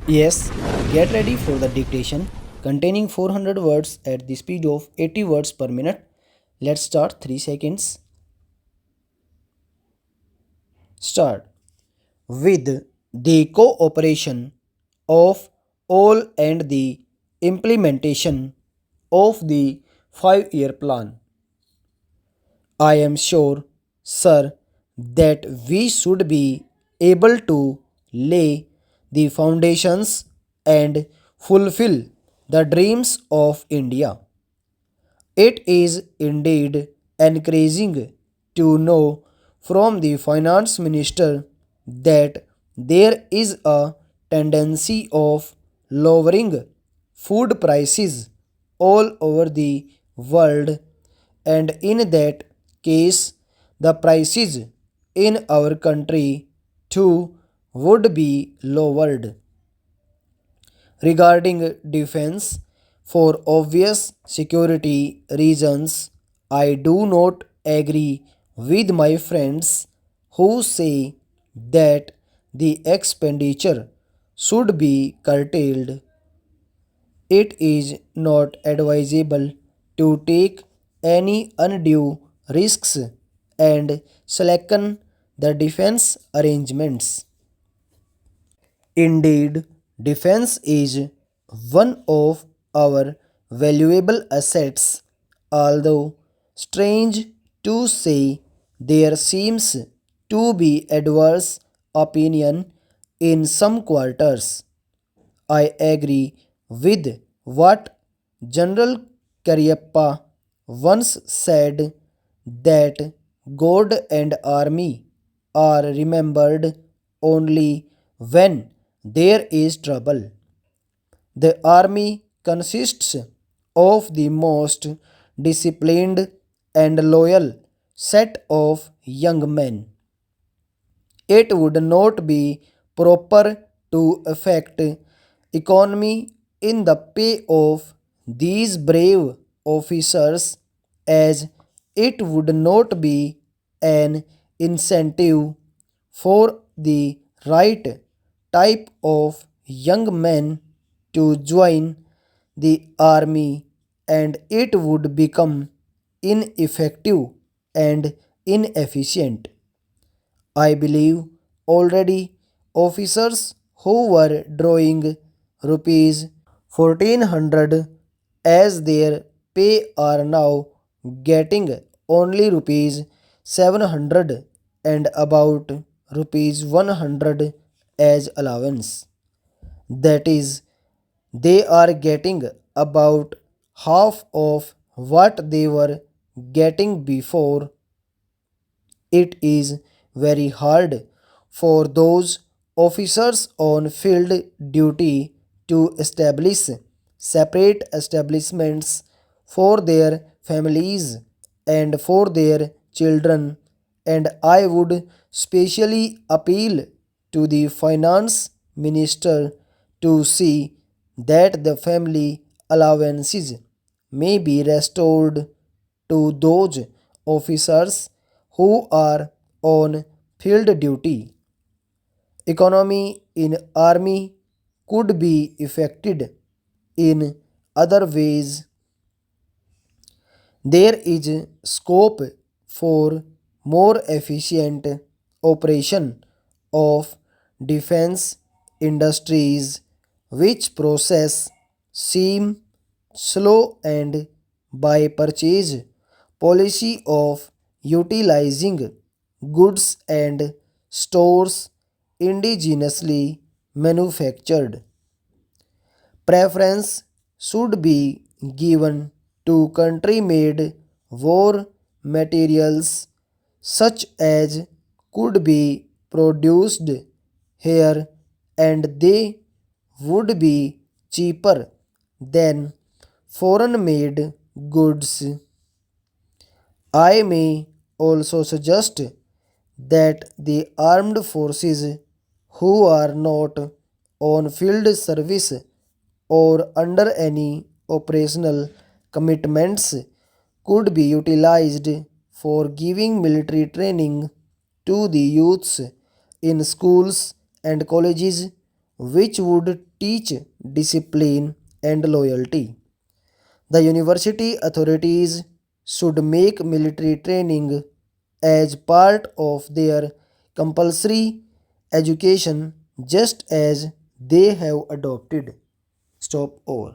Yes, get ready for the dictation containing 400 words at the speed of 80 words per minute. Let's start 3 seconds. Start. With the cooperation of all and the implementation of the 5-year plan, I am sure, sir, that we should be able to lay the foundations and fulfill the dreams of India. It is indeed encouraging to know from the finance minister that there is a tendency of lowering food prices all over the world, and in that case the prices in our country too would be lowered. Regarding defense, for obvious security reasons, I do not agree with my friends who say that the expenditure should be curtailed. It is not advisable to take any undue risks and slacken the defense arrangements. Indeed, defense is one of our valuable assets, although strange to say, there seems to be adverse opinion in some quarters. I agree with what General Cariappa once said, that God and army are remembered only when there is trouble. The army consists of the most disciplined and loyal set of young men. It would not be proper to affect economy in the pay of these brave officers, as it would not be an incentive for the right type of young men to join the army, and it would become ineffective and inefficient. I believe already officers who were drawing rupees 1400 as their pay are now getting only rupees 700 and about rupees 100 as allowance. That is, they are getting about half of what they were getting before. It is very hard for those officers on field duty to establish separate establishments for their families and for their children, and I would specially appeal to the finance minister to see that the family allowances may be restored to those officers who are on field duty. Economy in army could be affected in other ways. There is scope for more efficient operation of defense industries, which process seem slow, and by purchase policy of utilizing goods and stores indigenously manufactured. Preference should be given to country made war materials such as could be produced here, and they would be cheaper than foreign made goods. I may also suggest that the armed forces who are not on field service or under any operational commitments could be utilized for giving military training to the youths in schools and colleges which would teach discipline and loyalty. The university authorities should make military training as part of their compulsory education just as they have adopted. Stop over.